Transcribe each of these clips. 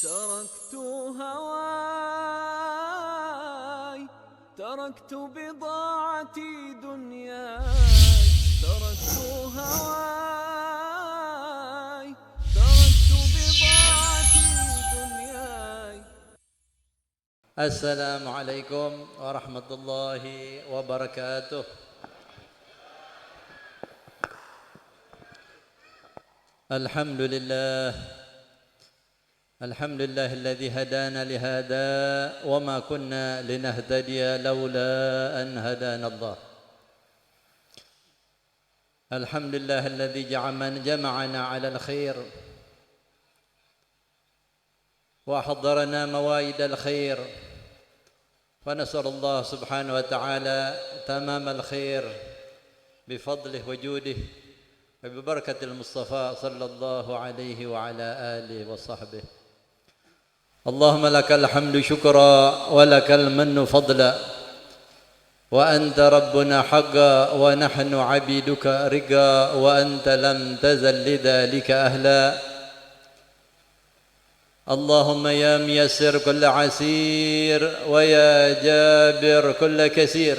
تركت هواي، تركت بضاعتي دنياي، تركت هواي، تركت بضاعتي دنياي. السلام عليكم ورحمة الله وبركاته. الحمد لله، الحمد لله الذي هدانا لهذا وما كنا لنهتدي لولا أن هدانا الله. الحمد لله الذي جمعنا على الخير وحضرنا موائد الخير، ونسأل الله سبحانه وتعالى تمام الخير بفضله وجوده وببركة المصطفى صلى الله عليه وعلى آله وصحبه. اللهم لك الحمد شكرا ولك المن فضلا، وأنت ربنا حقا ونحن عبيدك رقا، وأنت لم تزل لذلك أهلا. اللهم يا ميسر كل عسير، ويا جابر كل كسير،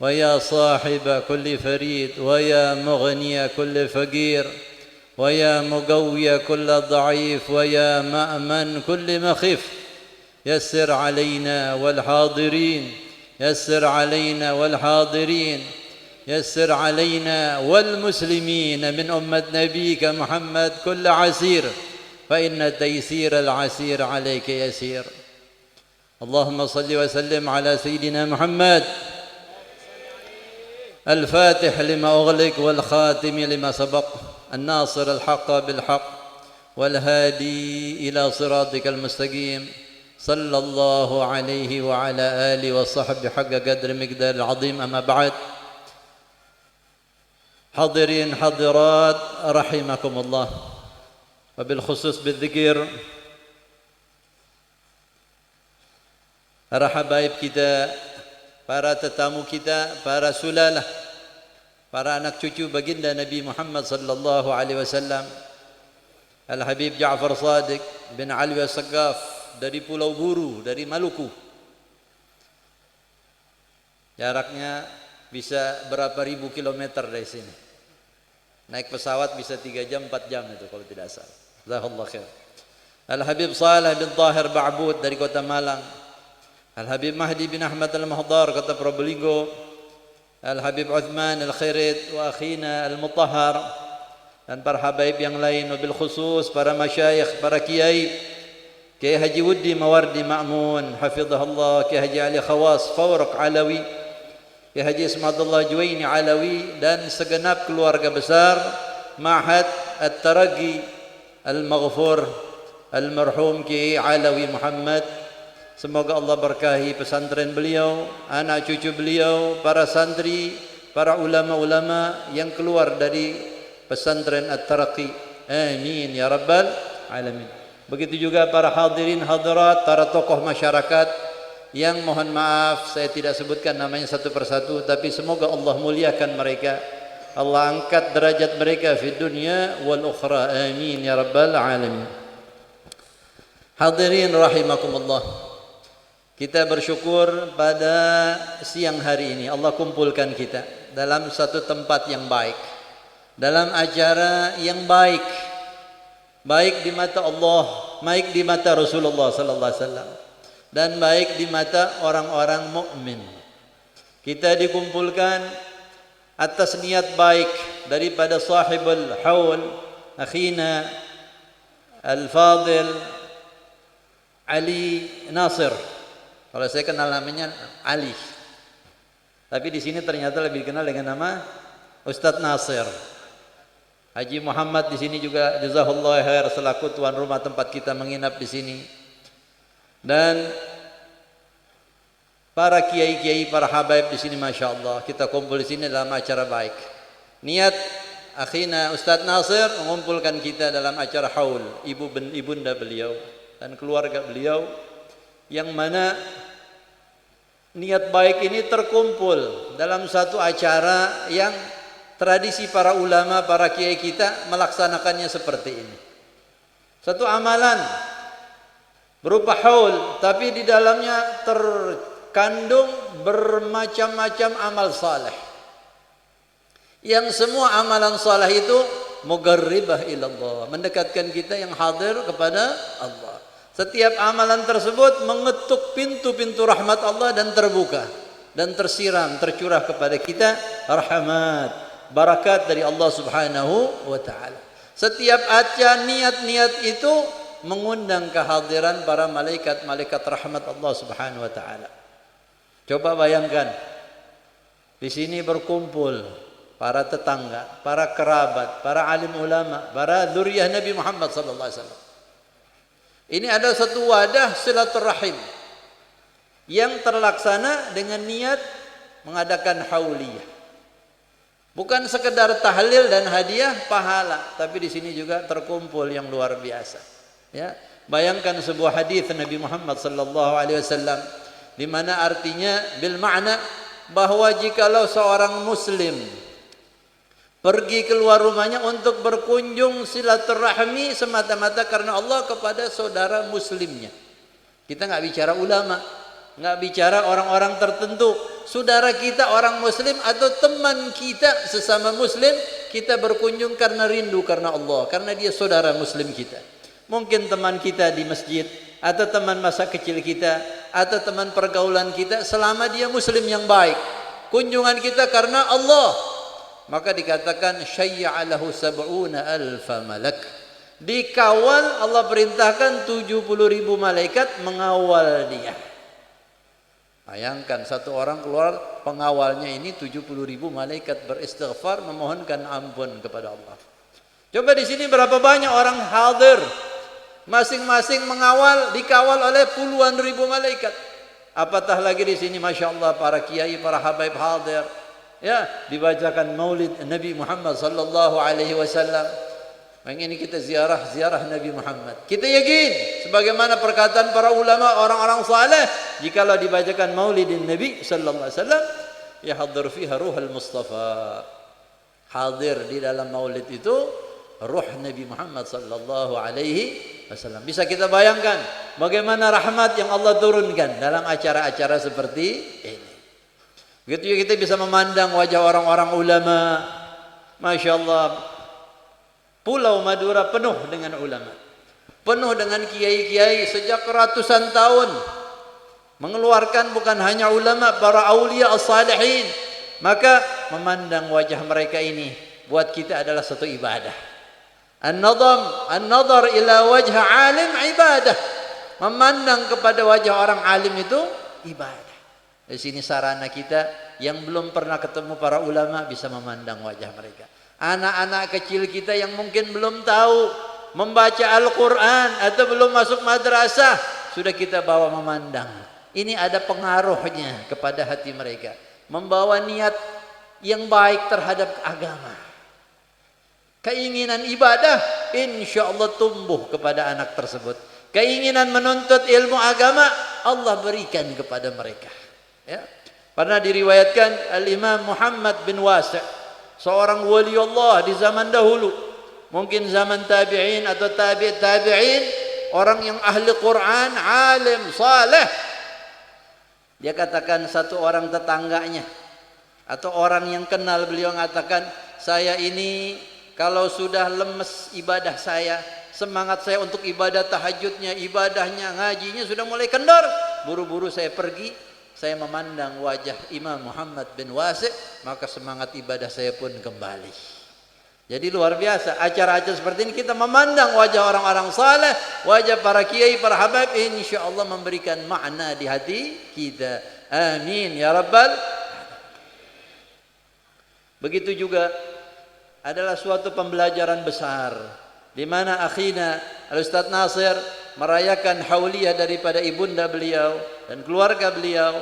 ويا صاحب كل فريد، ويا مغني كل فقير، ويا مقوي كل ضعيف، ويا مأمن كل مخيف. يسر علينا والحاضرين، يسر علينا والحاضرين، يسر علينا والمسلمين من أمة نبيك محمد كل عسير، فإن تيسير العسير عليك يسير. اللهم صل وسلم على سيدنا محمد الفاتح لما أغلق والخاتم لما سبق، الناصر الحق بالحق والهادي إلى صراطك المستقيم، صلى الله عليه وعلى آله وصحبه حق قدر مقدار العظيم. أما بعد، حاضرين حاضرات رحمكم الله، وبالخصوص بالذكر para habaib kita, para tetamu kita, para sulalah, para anak cucu baginda Nabi Muhammad sallallahu alaihi wasallam, Al-Habib Ja'far Shadiq bin Alwi As-Saqqaf dari Pulau Buru, dari Maluku. Jaraknya bisa berapa ribu kilometer dari sini. Naik pesawat bisa 3 jam 4 jam itu kalau tidak salah. Jazakallahu khair. Al-Habib Saleh bin Tahir Ba'bud dari Kota Malang. Al-Habib Mahdi bin Ahmad Al-Mahdar Kota Probolinggo. Al-Habib Uthman Al-Khirit wa akhina Al-Mutahhar, dan para habaib yang lain, wabil khusus para masyayikh, para kiai, Kiai Haji Wuddi Mawardi Ma'mun hafizahullah, Kiai Haji Ali Khawas Fawraq Alawi, Kiai Haji Ismadullah Juwaini Alawi, dan segenap keluarga besar Ma'had At-Taraqi Al-Maghfur Al-Marhum Kiai Alawi Muhammad. Semoga Allah berkahi pesantren beliau, anak cucu beliau, para santri, para ulama-ulama yang keluar dari pesantren At-Taraqi. Amin ya rabbal alamin. Begitu juga para hadirin hadirat, para tokoh masyarakat yang mohon maaf saya tidak sebutkan namanya satu persatu, tapi semoga Allah muliakan mereka, Allah angkat derajat mereka di dunia wal ukhra. Amin ya rabbal alamin. Hadirin rahimakumullah, kita bersyukur pada siang hari ini Allah kumpulkan kita dalam satu tempat yang baik, dalam acara yang baik, baik di mata Allah, baik di mata Rasulullah sallallahu alaihi wasallam, dan baik di mata orang-orang mukmin. Kita dikumpulkan atas niat baik daripada sahibul haul, akhina Al-Fadil Ali Nasir. Kalau saya kenal namanya Ali, tapi di sini ternyata lebih dikenal dengan nama Ustadz Nasir. Haji Muhammad di sini juga jazakallahu khair selaku tuan rumah tempat kita menginap di sini, dan para kiai-kiai, para habaib di sini, masya Allah kita kumpul di sini dalam acara baik. Niat akhina Ustadz Nasir mengumpulkan kita dalam acara haul, ibunda beliau dan keluarga beliau, yang mana niat baik ini terkumpul dalam satu acara yang tradisi para ulama, para kiai kita melaksanakannya seperti ini. Satu amalan berupa haul, tapi di dalamnya terkandung bermacam-macam amal saleh. Yang semua amalan saleh itu mugarribah ilallah, mendekatkan kita yang hadir kepada Allah. Setiap amalan tersebut mengetuk pintu-pintu rahmat Allah dan terbuka dan tersiram, tercurah kepada kita rahmat, barakat dari Allah Subhanahu wa taala. Setiap aja niat-niat itu mengundang kehadiran para malaikat-malaikat rahmat Allah Subhanahu wa taala. Coba bayangkan, di sini berkumpul para tetangga, para kerabat, para alim ulama, para dzurriyyah Nabi Muhammad sallallahu alaihi wasallam. Ini ada satu wadah silaturahim yang terlaksana dengan niat mengadakan hauliyah. Bukan sekedar tahlil dan hadiah pahala, tapi di sini juga terkumpul yang luar biasa. Ya, bayangkan sebuah hadis Nabi Muhammad sallallahu alaihi wasallam di mana artinya bil makna bahwa jikalau seorang muslim pergi keluar rumahnya untuk berkunjung silaturahmi semata-mata karena Allah kepada saudara muslimnya. Kita nggak bicara ulama, nggak bicara orang-orang tertentu, saudara kita orang muslim atau teman kita sesama muslim, kita berkunjung karena rindu karena Allah, karena dia saudara muslim kita. Mungkin teman kita di masjid, atau teman masa kecil kita, atau teman pergaulan kita, selama dia muslim yang baik, kunjungan kita karena Allah, maka dikatakan syayya'a lahu sab'una alfa malak, dikawal. Allah perintahkan 70.000 malaikat mengawal dia. Bayangkan satu orang keluar, pengawalnya ini 70.000 malaikat beristighfar memohonkan ampun kepada Allah. Coba di sini berapa banyak orang hadir, masing-masing mengawal, dikawal oleh puluhan ribu malaikat. Apatah lagi di sini masya Allah para kiai, para habaib hadir. Ya, dibacakan maulid Nabi Muhammad sallallahu alaihi wasallam. Yang ini kita ziarah Nabi Muhammad. Kita yakin sebagaimana perkataan para ulama orang-orang saleh, jikalau dibacakan maulidin Nabi sallallahu alaihi wasallam, yahdur fiha ruhul Mustafa. Hadir di dalam maulid itu ruh Nabi Muhammad sallallahu alaihi wasallam. Bisa kita bayangkan bagaimana rahmat yang Allah turunkan dalam acara-acara seperti ini. Begitu juga kita bisa memandang wajah orang-orang ulama. Masya Allah, Pulau Madura penuh dengan ulama, penuh dengan kiai-kiai sejak ratusan tahun, mengeluarkan bukan hanya ulama, para aulia as-salihin. Maka memandang wajah mereka ini buat kita adalah satu ibadah. An-nadhar ila wajh alim ibadah. Memandang kepada wajah orang alim itu ibadah. Di sini sarana kita yang belum pernah ketemu para ulama bisa memandang wajah mereka. Anak-anak kecil kita yang mungkin belum tahu membaca Al-Quran atau belum masuk madrasah, sudah kita bawa memandang. Ini ada pengaruhnya kepada hati mereka. Membawa niat yang baik terhadap agama. Keinginan ibadah insya Allah tumbuh kepada anak tersebut. Keinginan menuntut ilmu agama Allah berikan kepada mereka. Ya. Pernah diriwayatkan Al-Imam Muhammad bin Wasi', seorang wali Allah di zaman dahulu, mungkin zaman tabi'in atau tabi'in, orang yang ahli Quran, alim, saleh. Dia katakan satu orang tetangganya atau orang yang kenal beliau mengatakan, saya ini kalau sudah lemes ibadah saya, semangat saya untuk ibadah tahajudnya, ibadahnya, ngajinya sudah mulai kendor, buru-buru saya pergi, saya memandang wajah Imam Muhammad bin Wasi', maka semangat ibadah saya pun kembali. Jadi luar biasa acara-acara seperti ini, kita memandang wajah orang-orang saleh, wajah para kiai, para habaib, insya Allah memberikan makna di hati kita. Amin ya rabbal. Begitu juga adalah suatu pembelajaran besar di mana akhina Al-Ustaz Nasir merayakan hauliyah daripada ibunda beliau dan keluarga beliau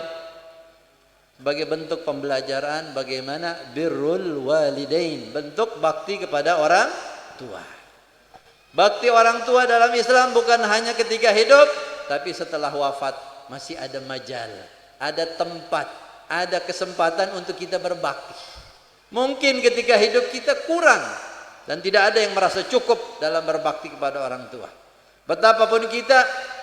sebagai bentuk pembelajaran bagaimana birrul walidain, bentuk bakti kepada orang tua. Bakti orang tua dalam Islam bukan hanya ketika hidup, tapi setelah wafat masih ada majal, ada tempat, ada kesempatan untuk kita berbakti. Mungkin ketika hidup kita kurang dan tidak ada yang merasa cukup dalam berbakti kepada orang tua. Betapapun kita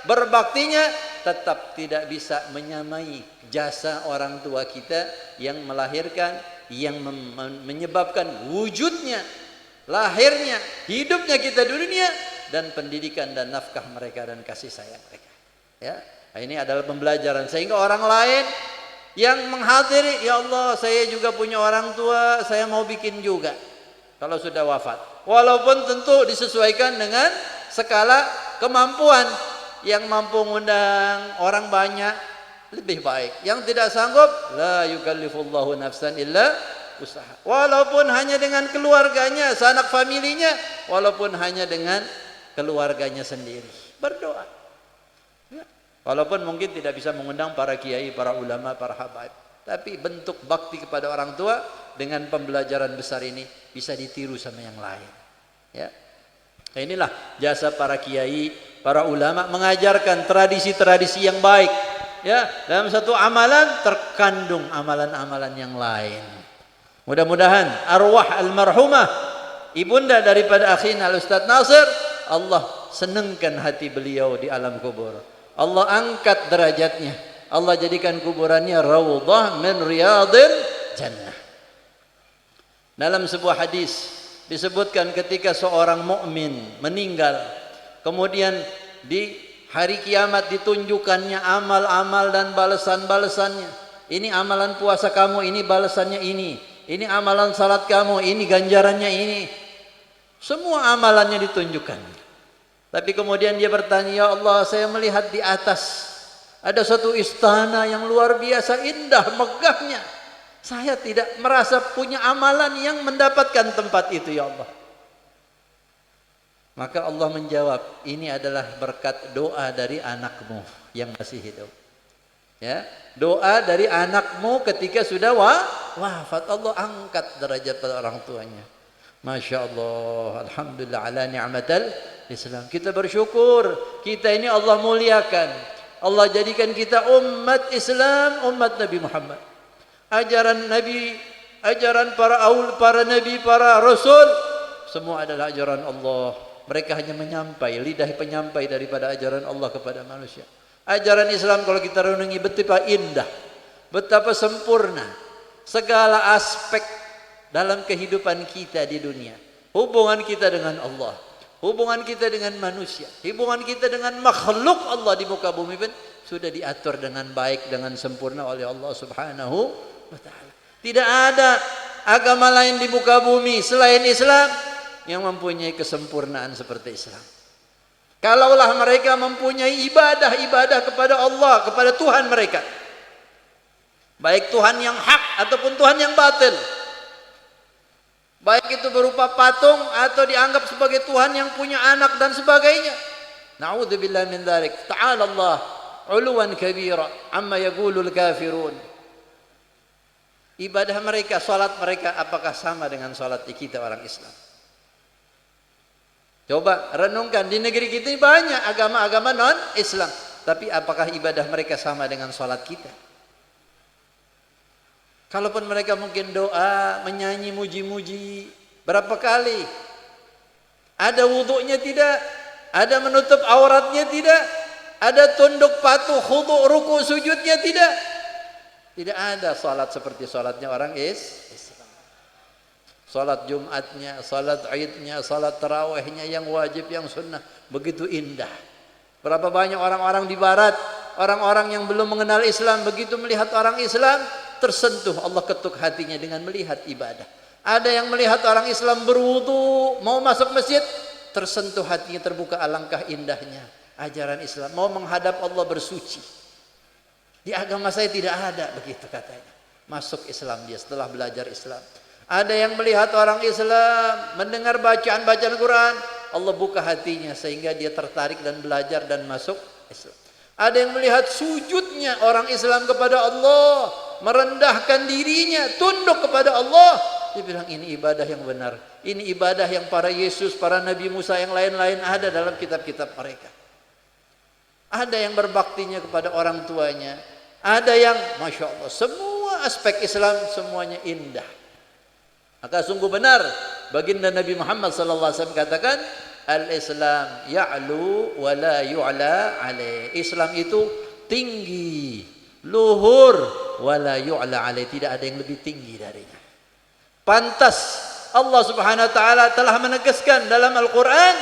berbaktinya tetap tidak bisa menyamai jasa orang tua kita yang melahirkan, yang menyebabkan wujudnya, lahirnya, hidupnya kita di dunia, dan pendidikan dan nafkah mereka dan kasih sayang mereka. Ya, ini adalah pembelajaran sehingga orang lain yang menghadiri, ya Allah, saya juga punya orang tua, saya mau bikin juga kalau sudah wafat. Walaupun tentu disesuaikan dengan skala kemampuan. Yang mampu ngundang orang banyak lebih baik. Yang tidak sanggup, la yukallifullahu nafsan illa usaha. Walaupun hanya dengan keluarganya, sanak familinya, walaupun hanya dengan keluarganya sendiri, berdoa. Ya. Walaupun mungkin tidak bisa mengundang para kiai, para ulama, para habaib, tapi bentuk bakti kepada orang tua dengan pembelajaran besar ini bisa ditiru sama yang lain. Ya. Inilah jasa para kiai, para ulama mengajarkan tradisi-tradisi yang baik. Ya, dalam satu amalan terkandung amalan-amalan yang lain. Mudah-mudahan arwah almarhumah ibunda daripada akhina Al-Ustaz Nasir, Allah senangkan hati beliau di alam kubur. Allah angkat derajatnya. Allah jadikan kuburannya raudhah min riyadil jannah. Dalam sebuah hadis disebutkan ketika seorang mukmin meninggal, kemudian di hari kiamat ditunjukkannya amal-amal dan balasan-balasannya. Ini amalan puasa kamu, ini balasannya ini. Ini amalan salat kamu, ini ganjarannya ini. Semua amalannya ditunjukkan. Tapi kemudian dia bertanya, ya Allah, saya melihat di atas ada suatu istana yang luar biasa indah, megahnya. Saya tidak merasa punya amalan yang mendapatkan tempat itu, ya Allah. Maka Allah menjawab, ini adalah berkat doa dari anakmu yang masih hidup. Ya, doa dari anakmu ketika sudah wafat, Allah angkat derajat pada orang tuanya. Masya Allah, alhamdulillah ala ni'matal Islam. Kita bersyukur, kita ini Allah muliakan. Allah jadikan kita umat Islam, umat Nabi Muhammad. Ajaran Nabi, ajaran para nabi, para rasul, semua adalah ajaran Allah. Mereka hanya menyampai, lidah penyampai daripada ajaran Allah kepada manusia. Ajaran Islam kalau kita renungi betapa indah, betapa sempurna segala aspek dalam kehidupan kita di dunia. Hubungan kita dengan Allah, hubungan kita dengan manusia, hubungan kita dengan makhluk Allah di muka bumi pun sudah diatur dengan baik, dengan sempurna oleh Allah Subhanahu wa ta'ala. Tidak ada agama lain di muka bumi selain Islam yang mempunyai kesempurnaan seperti Islam. Kalaulah mereka mempunyai ibadah-ibadah kepada Allah, kepada Tuhan mereka, baik Tuhan yang hak ataupun Tuhan yang batil, baik itu berupa patung atau dianggap sebagai Tuhan yang punya anak dan sebagainya. Na'udzubillah min dzalik. Ta'ala Allah 'uluwan kabira amma yaqulul kafirun. Ibadah mereka, salat mereka apakah sama dengan salat kita orang Islam? Coba renungkan, di negeri kita ini banyak agama-agama non-Islam, tapi apakah ibadah mereka sama dengan salat kita? Kalaupun mereka mungkin doa, menyanyi, muji-muji, berapa kali? Ada wudunya tidak? Ada menutup auratnya tidak? Ada tunduk patuh, khudu', ruku, sujudnya tidak? Tidak ada salat seperti salatnya orang Islam. Salat Jumatnya, salat Idnya, salat tarawihnya yang wajib, yang sunnah, begitu indah. Berapa banyak orang-orang di barat, orang-orang yang belum mengenal Islam, begitu melihat orang Islam tersentuh, Allah ketuk hatinya dengan melihat ibadah. Ada yang melihat orang Islam berwudu, mau masuk masjid, tersentuh hatinya, terbuka alangkah indahnya ajaran Islam. Mau menghadap Allah bersuci. Di agama saya tidak ada begitu katanya. Masuk Islam dia setelah belajar Islam. Ada yang melihat orang Islam, mendengar bacaan-bacaan Quran, Allah buka hatinya sehingga dia tertarik dan belajar dan masuk Islam. Ada yang melihat sujudnya orang Islam kepada Allah, merendahkan dirinya, tunduk kepada Allah. Dia bilang ini ibadah yang benar. Ini ibadah yang para Yesus, para Nabi Musa yang lain-lain ada dalam kitab-kitab mereka. Ada yang berbaktinya kepada orang tuanya. Ada yang Masya Allah, semua aspek Islam semuanya indah. Maka sungguh benar baginda Nabi Muhammad SAW katakan, Al-Islam ya'lu wa la yu'la alaih. Islam itu tinggi, luhur, wa la yu'la alaih, tidak ada yang lebih tinggi darinya. Pantas Allah Subhanahu wa taala telah menegaskan dalam Al-Qur'an,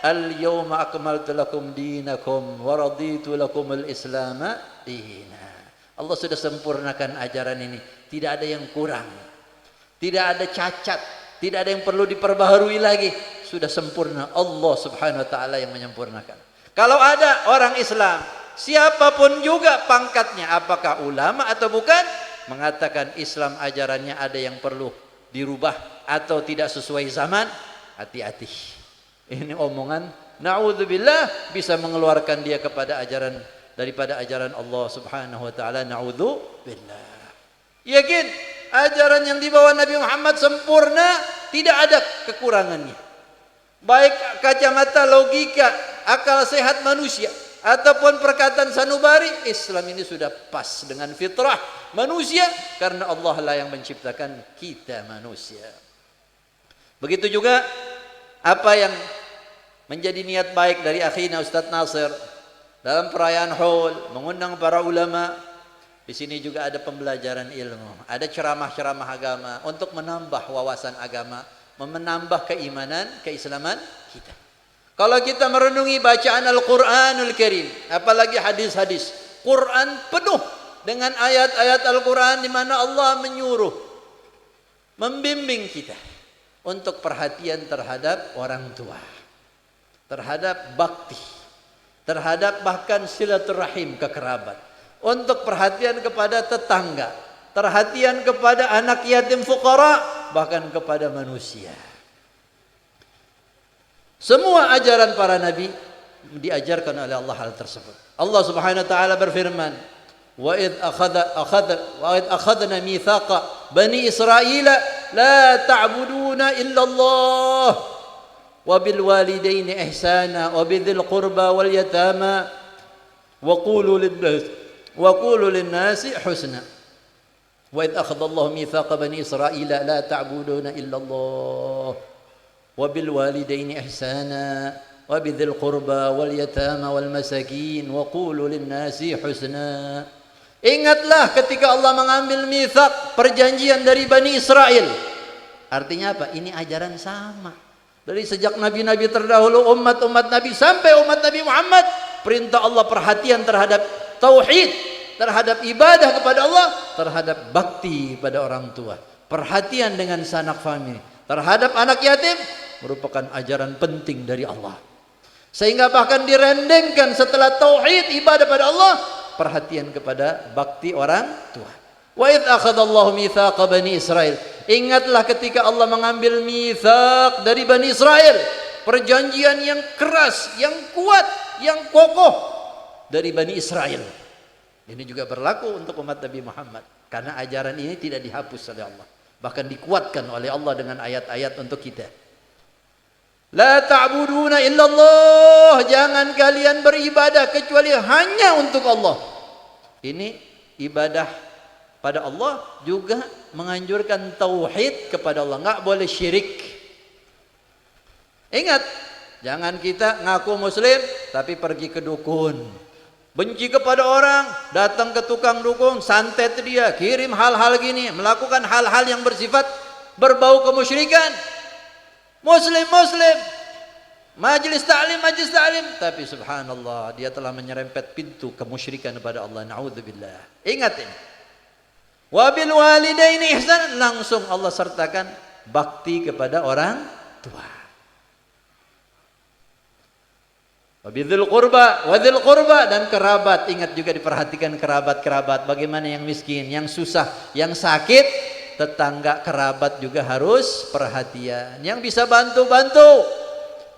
al-yawma akmaltu lakum dinakum wa raditu lakumul islama dina. Allah sudah sempurnakan ajaran ini, tidak ada yang kurang, tidak ada cacat, tidak ada yang perlu diperbaharui lagi. Sudah sempurna, Allah Subhanahu wa taala yang menyempurnakan. Kalau ada orang Islam, siapapun juga pangkatnya, apakah ulama atau bukan, mengatakan Islam ajarannya ada yang perlu dirubah atau tidak sesuai zaman, hati-hati. Ini omongan naudzubillah bisa mengeluarkan dia kepada ajaran daripada ajaran Allah Subhanahu wa taala. Naudzubillah. Yakin ajaran yang dibawa Nabi Muhammad sempurna, tidak ada kekurangannya. Baik kacamata logika, akal sehat manusia, ataupun perkataan sanubari, Islam ini sudah pas dengan fitrah manusia, karena Allah lah yang menciptakan kita manusia. Begitu juga apa yang menjadi niat baik dari akhina Ustaz Nasir dalam perayaan Haul, mengundang para ulama. Di sini juga ada pembelajaran ilmu, ada ceramah-ceramah agama untuk menambah wawasan agama, menambah keimanan, keislaman kita. Kalau kita merenungi bacaan Al-Quranul Karim, apalagi hadis-hadis, Quran penuh dengan ayat-ayat Al-Quran di mana Allah menyuruh, membimbing kita untuk perhatian terhadap orang tua, terhadap bakti, terhadap bahkan silaturahim kekerabat, untuk perhatian kepada tetangga, perhatian kepada anak yatim fuqara, bahkan kepada manusia. Semua ajaran para nabi diajarkan oleh Allah hal tersebut. Allah Subhanahu wa taala berfirman, "Wa id akhadna mitsaqa bani Israila la ta'buduna illa Allah wa bil walidaini ihsana wa bidzil qurba wal yatama wa qulu lin-nasi husna." Wa id akhadha Allah mitsaqa bani Israila la ta'buduna illa Allah wa bil walidaini ihsana wa bidzil qurba wal yatama wal masakin wa qulu lin-nasi husna. Ingatlah ketika Allah mengambil mitsaq, perjanjian dari Bani Israel. Artinya apa? Ini ajaran sama. Dari sejak nabi-nabi terdahulu, umat-umat Nabi sampai umat Nabi Muhammad, perintah Allah perhatian terhadap tauhid, terhadap ibadah kepada Allah, terhadap bakti pada orang tua, perhatian dengan sanak famili, terhadap anak yatim, merupakan ajaran penting dari Allah. Sehingga bahkan direndengkan setelah tauhid ibadah pada Allah, perhatian kepada bakti orang tua. Wa idz akhadallahu mitsaqa bani Israil. Ingatlah ketika Allah mengambil mitsaq dari Bani Israel, perjanjian yang keras, yang kuat, yang kokoh dari Bani Israel. Ini juga berlaku untuk umat Nabi Muhammad, karena ajaran ini tidak dihapus oleh Allah, bahkan dikuatkan oleh Allah dengan ayat-ayat untuk kita. La ta'buduna illallah, jangan kalian beribadah kecuali hanya untuk Allah. Ini ibadah pada Allah juga menganjurkan tauhid kepada Allah, enggak boleh syirik. Ingat, jangan kita ngaku muslim tapi pergi ke dukun, benci kepada orang, datang ke tukang dukun, santet dia, kirim hal-hal gini, melakukan hal-hal yang bersifat berbau kemusyrikan. Muslim, majelis ta'lim, tapi subhanallah, dia telah menyerempet pintu kemusyrikan kepada Allah. Na'udzubillah. Ingat ini. Wa bil walidaini ihsan, langsung Allah sertakan bakti kepada orang tua. Wa bidzil qurba, dan kerabat. Ingat juga diperhatikan kerabat-kerabat. Bagaimana yang miskin, yang susah, yang sakit, tetangga kerabat juga harus perhatian. Yang bisa bantu-bantu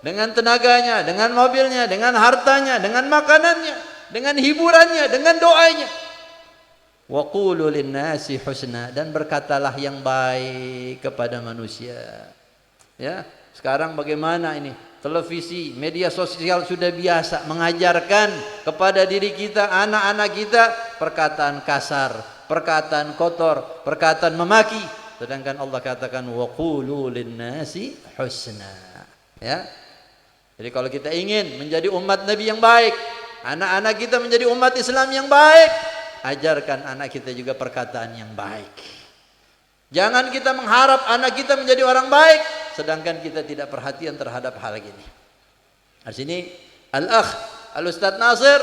dengan tenaganya, dengan mobilnya, dengan hartanya, dengan makanannya, dengan hiburannya, dengan doanya. Wa qulu lin-nasi husna, dan berkatalah yang baik kepada manusia. Ya, sekarang bagaimana ini? Televisi, media sosial sudah biasa mengajarkan kepada diri kita, anak-anak kita, perkataan kasar, perkataan kotor, perkataan memaki. Sedangkan Allah katakan wa qulu lin-nasi husna. Ya. Jadi kalau kita ingin menjadi umat Nabi yang baik, anak-anak kita menjadi umat Islam yang baik, ajarkan anak kita juga perkataan yang baik. Jangan kita mengharap anak kita menjadi orang baik, sedangkan kita tidak perhatian terhadap hal ini. Di sini Al-Akh Al-Ustadz Nasir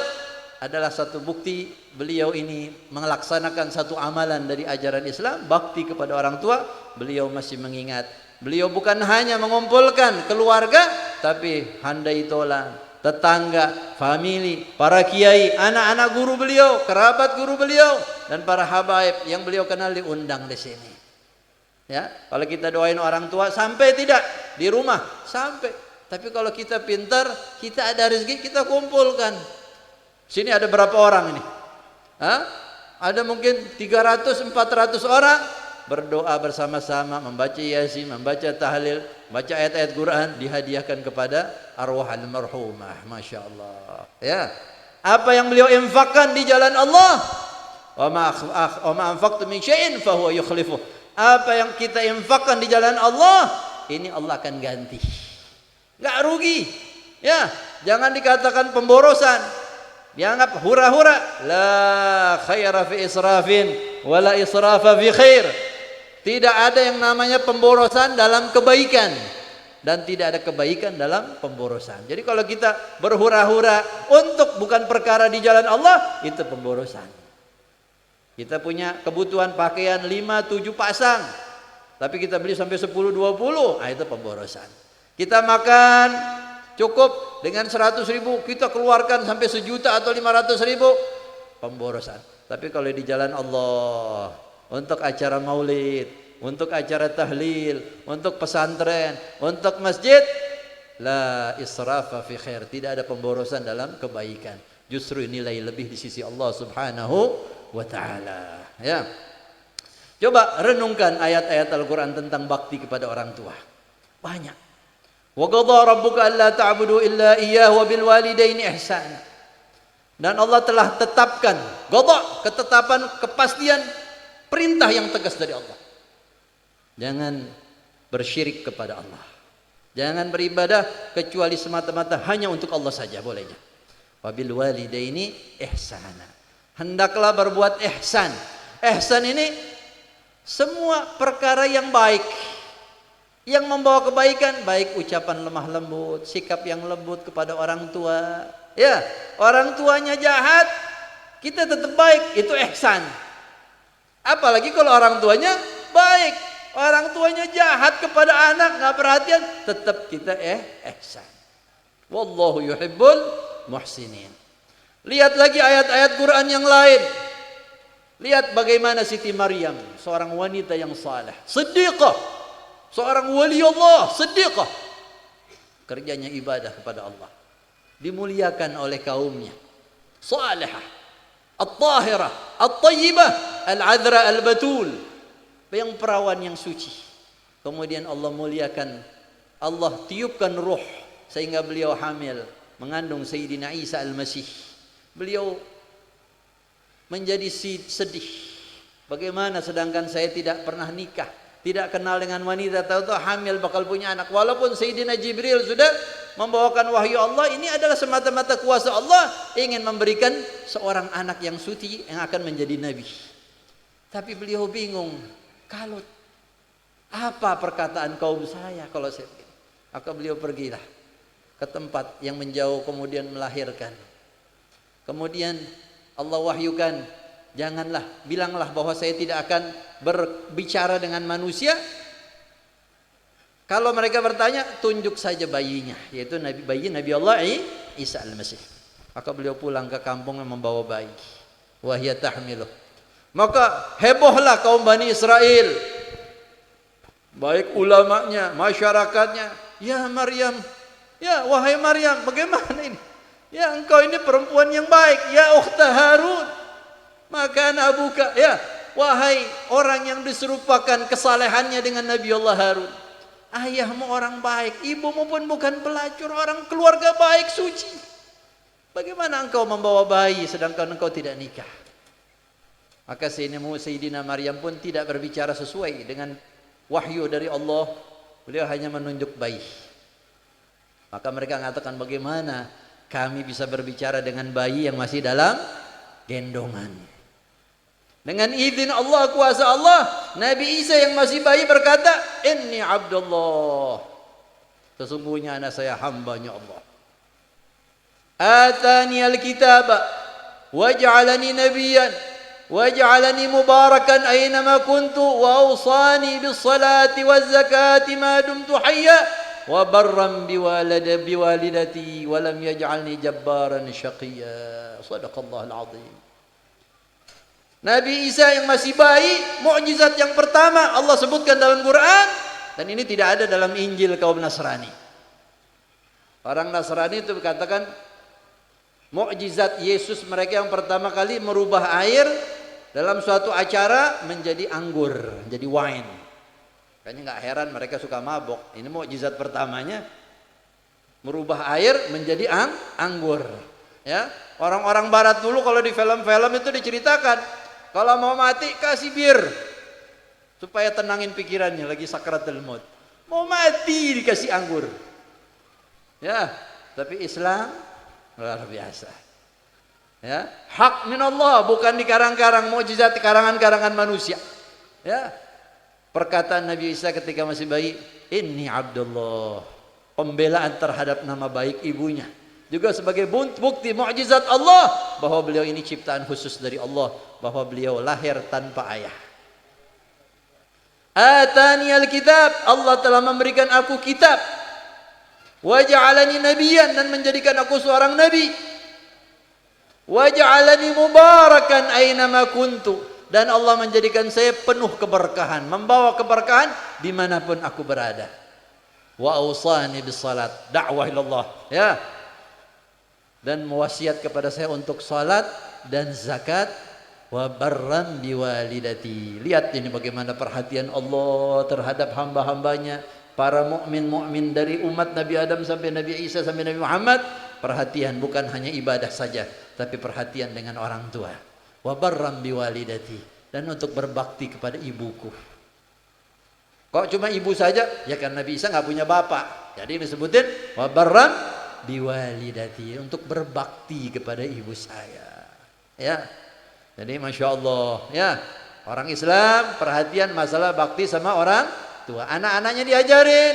adalah satu bukti beliau ini melaksanakan satu amalan dari ajaran Islam, bakti kepada orang tua. Beliau masih mengingat. Beliau bukan hanya mengumpulkan keluarga, tapi handai tolan, tetangga, famili, para kiai, anak-anak guru beliau, kerabat guru beliau, dan para habaib yang beliau kenal diundang di sini. Ya, kalau kita doain orang tua sampai tidak di rumah sampai. Tapi kalau kita pintar, kita ada rezeki, kita kumpulkan. Sini ada berapa orang ini? Hah? Ada mungkin 300, 400 orang berdoa bersama-sama, membaca Yasin, membaca tahlil, baca ayat-ayat Quran, dihadiahkan kepada arwah almarhumah. Masya Allah. Ya, apa yang beliau infakkan di jalan Allah, wa ma anfaqtum min syai'in fa huwa yukhlifuh. Apa yang kita infakkan di jalan Allah, ini Allah akan ganti. Enggak rugi. Ya, jangan dikatakan pemborosan. Dianggap hura-hura. La khaira fi israfin wala israfa fi khair. Tidak ada yang namanya pemborosan dalam kebaikan, dan tidak ada kebaikan dalam pemborosan. Jadi kalau kita berhura-hura untuk bukan perkara di jalan Allah, itu pemborosan. Kita punya kebutuhan pakaian 5-7 pasang, tapi kita beli sampai 10-20, itu pemborosan. Kita makan cukup dengan 100.000, kita keluarkan sampai 1 juta atau 500.000, pemborosan. Tapi kalau di jalan Allah, untuk acara maulid, untuk acara tahlil, untuk pesantren, untuk masjid, la israfa fi khair, tidak ada pemborosan dalam kebaikan. Justru nilai lebih di sisi Allah Subhanahu wa taala. Ya. Coba renungkan ayat-ayat Al-Qur'an tentang bakti kepada orang tua. Banyak. Wa qadha rabbuka alla ta'budu illa iyyahu wa bil walidaini ihsana. Dan Allah telah tetapkan qadha, ketetapan, kepastian, perintah yang tegas dari Allah. Jangan bersyirik kepada Allah. Jangan beribadah kecuali semata-mata hanya untuk Allah saja, bolehnya. Wabil walidaini ihsana. Hendaklah berbuat ihsan. Ihsan ini semua perkara yang baik, yang membawa kebaikan, baik ucapan lemah lembut, sikap yang lembut kepada orang tua. Ya, orang tuanya jahat, kita tetap baik, itu ihsan. Apalagi kalau orang tuanya baik, orang tuanya jahat kepada anak, nggak perhatian, tetap kita ihsan. Wallahu yuhibbul muhsinin. Lihat lagi ayat-ayat Quran yang lain. Lihat bagaimana Siti Maryam, seorang wanita yang saleh, siddiqah, seorang wali Allah, siddiqah. Kerjanya ibadah kepada Allah, dimuliakan oleh kaumnya, salihah, at-tahirah, at-tayyibah, al-adra, al-batul, yang perawan yang suci. Kemudian Allah muliakan, Allah tiupkan ruh sehingga beliau hamil, mengandung Sayyidina Isa al-Masih. Beliau menjadi sedih. Bagaimana sedangkan saya tidak pernah nikah, tidak kenal dengan wanita, tahu-tahu hamil bakal punya anak. Walaupun Sayyidina Jibril sudah membawakan wahyu Allah, ini adalah semata-mata kuasa Allah ingin memberikan seorang anak yang suci yang akan menjadi nabi. Tapi beliau bingung, kalau apa perkataan kaum saya kalau saya begini. Maka beliau pergilah ke tempat yang menjauh, kemudian melahirkan. Kemudian Allah wahyukan, janganlah, bilanglah bahwa saya tidak akan berbicara dengan manusia. Kalau mereka bertanya, tunjuk saja bayinya, yaitu bayi Nabi Allah Isa al-Masih. Maka beliau pulang ke kampung yang membawa bayi. Wahya tahmiluh. Maka hebohlah kaum Bani Israel, baik ulamanya, masyarakatnya. Ya Maryam, ya wahai Maryam, bagaimana ini? Ya engkau ini perempuan yang baik. Ya ukhta Harun, maka abuka. Ya wahai orang yang diserupakan kesalehannya dengan Nabi Allah Harun. Ayahmu orang baik, ibumu pun bukan pelacur, orang keluarga baik suci. Bagaimana engkau membawa bayi sedangkan engkau tidak nikah? Maka Sayyidina Maryam pun tidak berbicara sesuai dengan wahyu dari Allah. Beliau hanya menunjuk bayi. Maka mereka mengatakan, bagaimana kami bisa berbicara dengan bayi yang masih dalam gendongan? Dengan izin Allah, kuasa Allah, Nabi Isa yang masih bayi berkata, inni abdullah, sesungguhnya anak saya hambanya Allah. Atani alkitaba waj'alani nabiyyan waj'alani mubarakan aynama kuntu wa awsani bis salati waz zakati ma dumtu hayya wa barran biwalidati wa lam yaj'alni jabbaran syaqiyya. Shadaqallahul azim. Nabi Isa yang masih bayi, mukjizat yang pertama Allah sebutkan dalam Quran, dan ini tidak ada dalam Injil kaum Nasrani. Orang Nasrani itu katakan mukjizat Yesus mereka yang pertama kali merubah air dalam suatu acara menjadi anggur, menjadi wine. Kayaknya nggak heran mereka suka mabok. Ini mukjizat pertamanya, merubah air menjadi anggur. Ya, orang-orang Barat dulu kalau di film-film itu diceritakan, kalau mau mati kasih bir supaya tenangin pikirannya lagi sakratul maut. Mau mati dikasih anggur. Ya, tapi Islam luar biasa. Ya, hak minallah, bukan dikarang-karang, mukjizat karangan-karangan manusia. Ya. Perkataan Nabi Isa ketika masih bayi, inni abdullah, pembelaan terhadap nama baik ibunya, juga sebagai bukti mukjizat Allah bahwa beliau ini ciptaan khusus dari Allah, bahwa beliau lahir tanpa ayah. Atani alkitab, Allah telah memberikan aku kitab. Waj'alani nabiyyan, dan menjadikan aku seorang nabi. Waj'alani mubarakan aynama kuntu, dan Allah menjadikan saya penuh keberkahan, membawa keberkahan dimanapun aku berada. Wa awsani bis salat, dakwah ilallah, ya, dan mewasiat kepada saya untuk salat dan zakat. Wa barram biwalidati, lihat ini bagaimana perhatian Allah terhadap hamba-hambanya, para mukmin dari umat Nabi Adam sampai Nabi Isa sampai Nabi Muhammad. Perhatian bukan hanya ibadah saja, tapi perhatian dengan orang tua. Wa barram biwalidati, dan untuk berbakti kepada ibuku. Kok cuma ibu saja? Ya kan Nabi Isa nggak punya bapak, jadi disebutin wa barram biwalidati, untuk berbakti kepada ibu saya. Ya, jadi masya Allah, ya, orang Islam perhatian masalah bakti sama orang tua. Anak-anaknya diajarin,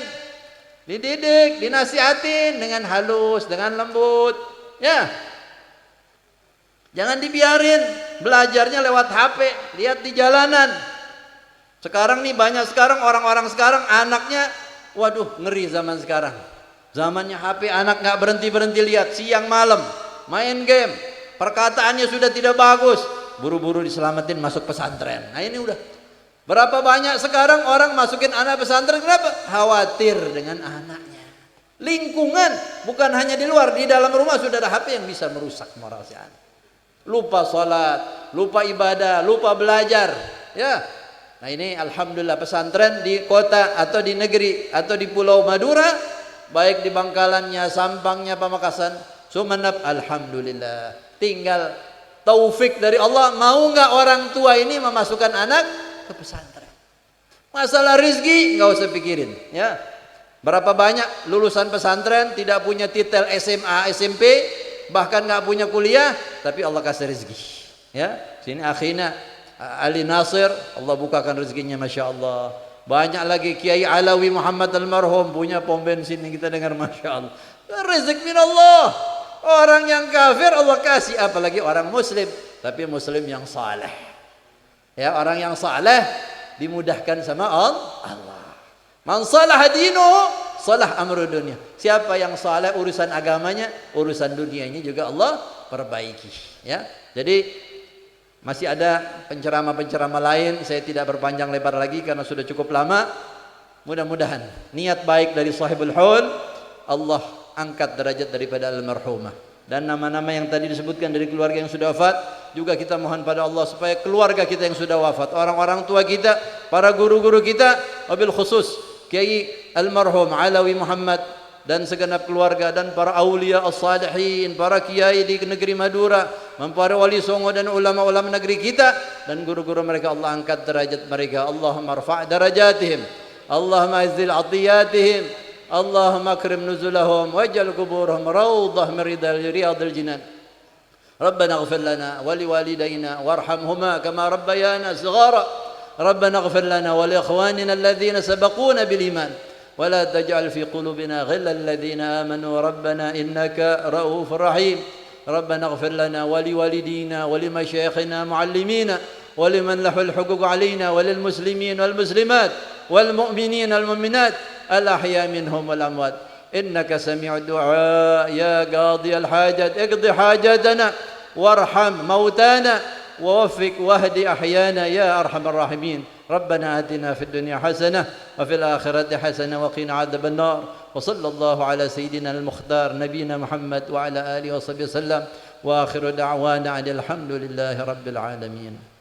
dididik, dinasihatin dengan halus, dengan lembut, ya. Jangan dibiarin belajarnya lewat HP, lihat di jalanan. Sekarang nih banyak sekarang orang-orang sekarang anaknya, waduh ngeri zaman sekarang. Zamannya HP, anak nggak berhenti lihat, siang malam main game, perkataannya sudah tidak bagus, buru-buru diselamatin masuk pesantren. Nah ini udah berapa banyak sekarang orang masukin anak pesantren, kenapa? Khawatir dengan anaknya. Lingkungan, bukan hanya di luar, di dalam rumah sudah ada HP yang bisa merusak moral si anak. Lupa sholat, lupa ibadah, lupa belajar, ya. Nah ini alhamdulillah pesantren di kota atau di negeri atau di Pulau Madura, baik di Bangkalannya, Sampangnya, Pamekasan, Sumeneb, alhamdulillah. Tinggal taufik dari Allah, mau nggak orang tua ini memasukkan anak ke pesantren. Masalah rizki nggak usah pikirin, ya. Berapa banyak lulusan pesantren tidak punya titel SMA, SMP, bahkan nggak punya kuliah, tapi Allah kasih rezeki. Ya, sini akhina Ali Nasir, Allah bukakan rezekinya, masya Allah. Banyak lagi Kiai Alawi Muhammad Almarhum punya pom bensin yang kita dengar, masya Allah. Rezeki min Allah. Orang yang kafir Allah kasih, apalagi orang Muslim, tapi Muslim yang saleh. Ya, orang yang saleh dimudahkan sama Allah. Man salah dinuhu salah amru dunia. Siapa yang saleh urusan agamanya, urusan dunianya juga Allah perbaiki. Ya, jadi masih ada penceramah-penceramah lain. Saya tidak berpanjang lebar lagi karena sudah cukup lama. Mudah-mudahan niat baik dari sahibul haul, Allah angkat derajat daripada almarhumah. Dan nama-nama yang tadi disebutkan dari keluarga yang sudah wafat, juga kita mohon pada Allah supaya keluarga kita yang sudah wafat, orang-orang tua kita, para guru-guru kita, wabil khusus Kiai Almarhum Alawi Muhammad dan segenap keluarga dan para aulia as-salihin, para kiai di negeri Madura, para wali songo dan ulama-ulama negeri kita dan guru-guru mereka, Allah angkat derajat mereka. Allahumma rfa' darajatihim, Allahumma izzil atiyatihim, اللهم أكرم نزلهم واجعل قبورهم روضة من رياض الجنان. ربنا اغفر لنا ولوالدينا وارحمهما كما ربيانا صغارا. ربنا اغفر لنا ولإخواننا الذين سبقونا بالإيمان ولا تجعل في قلوبنا غلا للذين آمنوا ربنا إنك رؤوف رحيم. ربنا اغفر لنا ولوالدينا ولمشايخنا معلمينا ولمن له الحقوق علينا وللمسلمين والمسلمات والمؤمنين والمؤمنات الأحياء منهم والأموات إنك سميع الدعاء يا قاضي الحاجات. اقض حاجاتنا وارحم موتانا ووفق واهد أحيانا يا أرحم الراحمين. ربنا آتنا في الدنيا حسنة وفي الآخرة حسنة وقنا عذاب النار. وصلى الله على سيدنا المختار نبينا محمد وعلى آله وصحبه وسلم وآخر دعوانا أن الحمد لله رب العالمين.